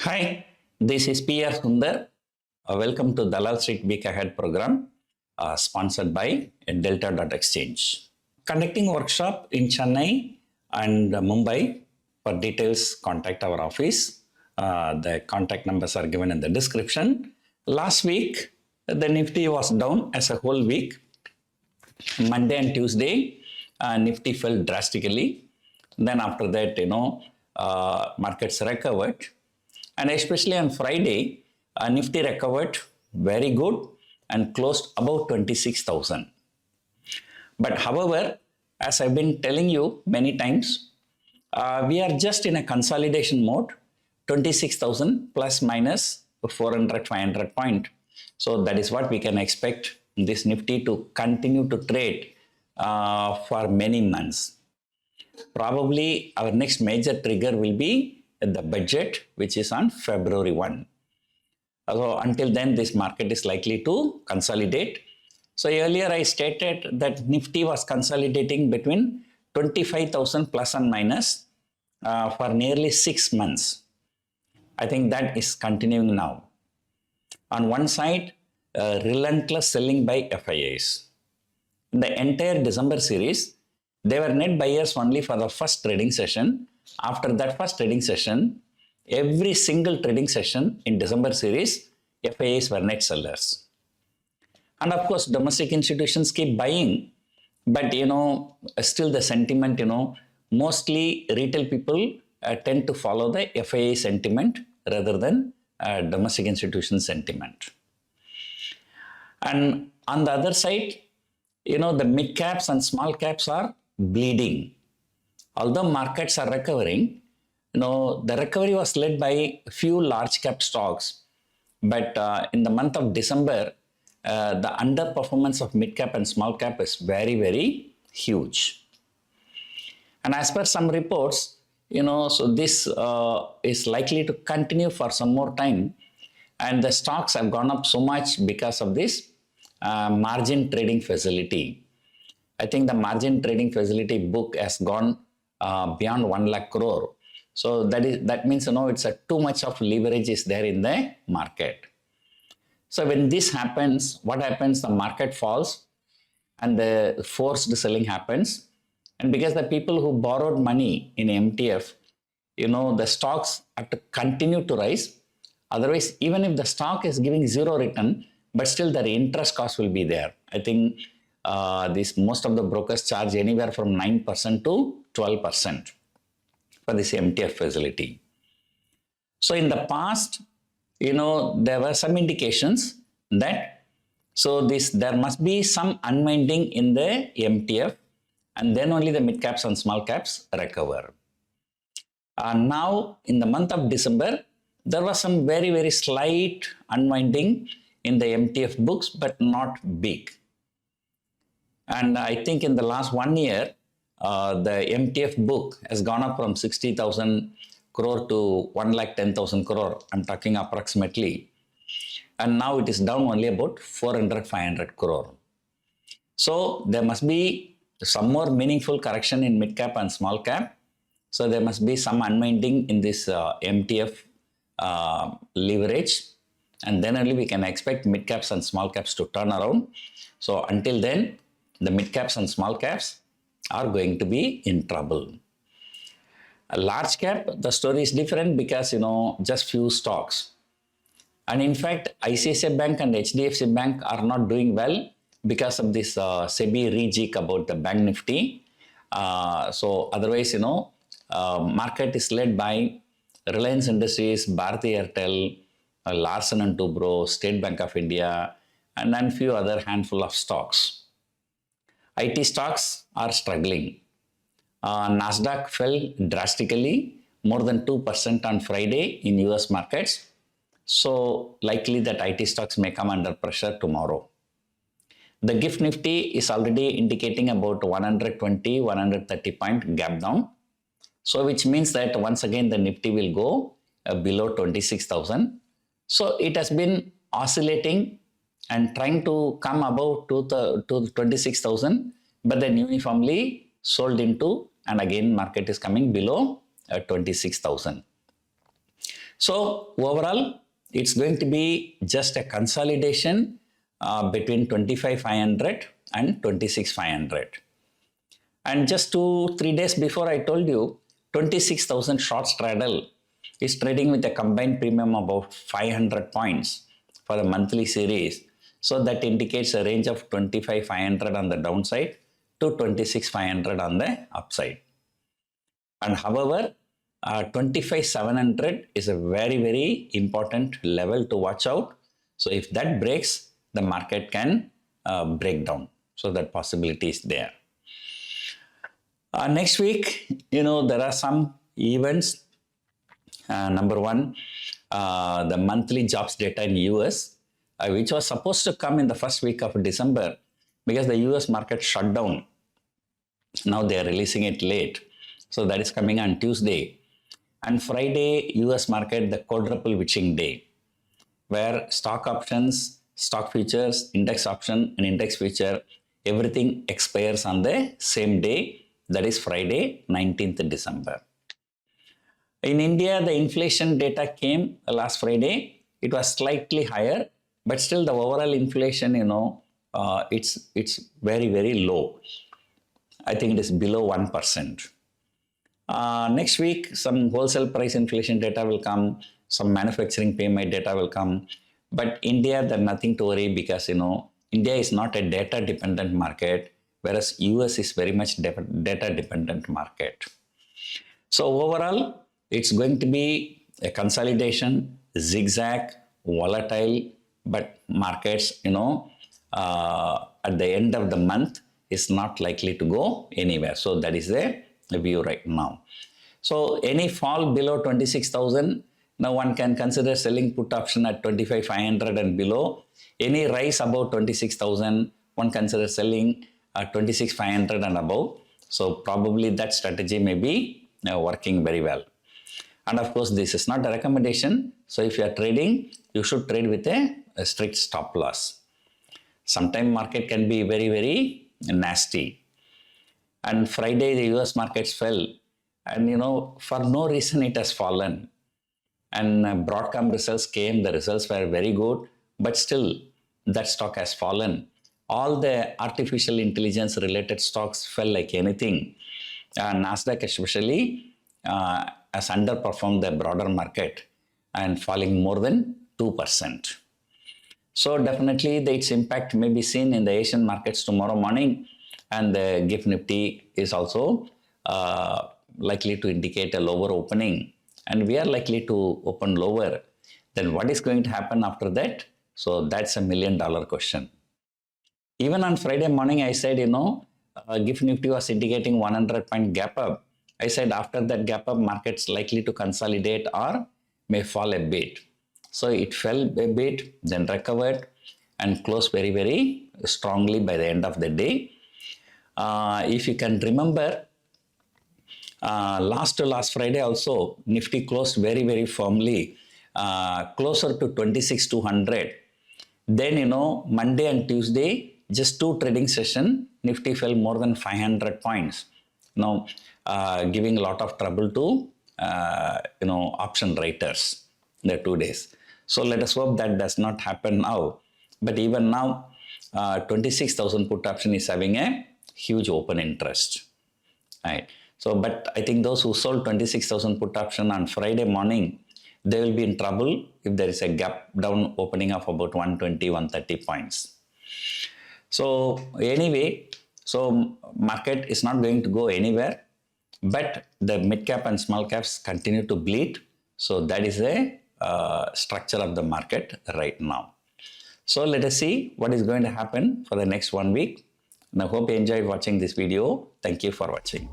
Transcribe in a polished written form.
Hi, this is PR Sundar. Welcome to Dalal Street Week Ahead program, sponsored by Delta.exchange. Conducting workshop in Chennai and Mumbai. For details, contact our office. The contact numbers are given in the description. Last week, the Nifty was down as a whole week. Monday and Tuesday, Nifty fell drastically. Then after that, markets recovered. And especially on Friday, Nifty recovered very good and closed above 26,000. But however, as I've been telling you many times, we are just in a consolidation mode, 26,000 plus minus 400, 500 point. So that is what we can expect this Nifty to continue to trade for many months. Probably our next major trigger will be the budget, which is on February 1. So until then, this market is likely to consolidate. So earlier I stated that Nifty was consolidating between 25,000 plus and minus for nearly 6 months. I think that is continuing now. On one side, relentless selling by FIIs. In the entire December series, they were net buyers only for the first trading session. After that first trading session, every single trading session in December series, FIIs were net sellers. And of course, domestic institutions keep buying, but still the sentiment, mostly retail people tend to follow the FII sentiment rather than domestic institution sentiment. And on the other side, the mid caps and small caps are bleeding. Although markets are recovering, the recovery was led by a few large cap stocks. But in the month of December, the underperformance of mid cap and small cap is very, very huge. And as per some reports, so this is likely to continue for some more time. And the stocks have gone up so much because of this margin trading facility. I think the margin trading facility book has gone beyond 1 lakh crore. So that means, it's too much of leverage is there in the market. So when this happens, what happens? The market falls and the forced selling happens. And because the people who borrowed money in MTF, the stocks have to continue to rise. Otherwise, even if the stock is giving zero return, but still the interest cost will be there. I think most of the brokers charge anywhere from 9% to 12% for this MTF facility. So in the past, there were some indications that there must be some unwinding in the MTF, and then only the mid caps and small caps recover. Now in the month of December, there was some very, very slight unwinding in the MTF books, but not big. And I think in the last 1 year, the MTF book has gone up from 60,000 crore to 1,10,000 crore. I'm talking approximately. And now it is down only about 400, 500 crore. So there must be some more meaningful correction in mid cap and small cap. So there must be some unwinding in this MTF leverage. And then only we can expect mid caps and small caps to turn around. So until then, the mid caps and small caps are going to be in trouble. A large cap, the story is different because, just few stocks. And in fact, ICICI Bank and HDFC Bank are not doing well because of this SEBI rejig about the bank Nifty. So otherwise, market is led by Reliance Industries, Bharti Airtel, Larsen and Toubro, State Bank of India, and then few other handful of stocks. IT stocks are struggling. Nasdaq fell drastically, more than 2% on Friday in US markets. So likely that IT stocks may come under pressure tomorrow. The GIFT Nifty is already indicating about 120, 130 point gap down. So which means that once again the Nifty will go below 26,000. So it has been oscillating and trying to come above to 26,000, but then uniformly sold into, and again market is coming below 26,000. So overall, it's going to be just a consolidation between 25,500 and 26,500. And just 2-3 days before, I told you 26,000 short straddle is trading with a combined premium of about 500 points for the monthly series. So that indicates a range of 25,500 on the downside to 26,500 on the upside. And however, 25,700 is a very, very important level to watch out. So if that breaks, the market can break down. So that possibility is there. Next week, there are some events. Number one, the monthly jobs data in US, which was supposed to come in the first week of December because the US market shut down. Now they are releasing it late. So that is coming on Tuesday. And Friday, US market, the quadruple witching day, where stock options, stock futures, index option and index future, everything expires on the same day. That is Friday, 19th December. In India, the inflation data came last Friday. It was slightly higher, but still the overall inflation, it's very, very low. I think it is below 1%. Next week, some wholesale price inflation data will come, some manufacturing PMI data will come. But India, there's nothing to worry because, India is not a data-dependent market, whereas US is very much data-dependent market. So overall, it's going to be a consolidation, zigzag, volatile, but markets, at the end of the month is not likely to go anywhere. So that is the view right now. So any fall below 26,000, now one can consider selling put option at 25,500 and below. Any rise above 26,000, one consider selling at 26,500 and above. So probably that strategy may be working very well. And of course, this is not a recommendation. So if you are trading, you should trade with a strict stop loss. Sometimes market can be very, very nasty. And Friday, the US markets fell. And, for no reason it has fallen. And Broadcom results came. The results were very good. But still, that stock has fallen. All the artificial intelligence related stocks fell like anything. Nasdaq especially has underperformed the broader market and falling more than 2%. So definitely its impact may be seen in the Asian markets tomorrow morning, and the GIFT Nifty is also likely to indicate a lower opening, and we are likely to open lower. Then what is going to happen after that? So that's $1 million question. Even on Friday morning, I said, GIFT Nifty was indicating 100-point gap up. I said after that gap up, markets likely to consolidate or may fall a bit. So it fell a bit, then recovered and closed very, very strongly by the end of the day. If you can remember, last Friday also, Nifty closed very, very firmly, closer to 26,200. Then, Monday and Tuesday, just 2 trading sessions, Nifty fell more than 500 points. Giving a lot of trouble to, option writers in the 2 days. So let us hope that does not happen now. But even now, 26,000 put option is having a huge open interest. Right. So, but I think those who sold 26,000 put option on Friday morning, they will be in trouble if there is a gap down opening of about 120, 130 points. So anyway, so market is not going to go anywhere, but the mid cap and small caps continue to bleed. So that is the structure of the market right now. So let us see what is going to happen for the next 1 week. And I hope you enjoyed watching this video. Thank you for watching.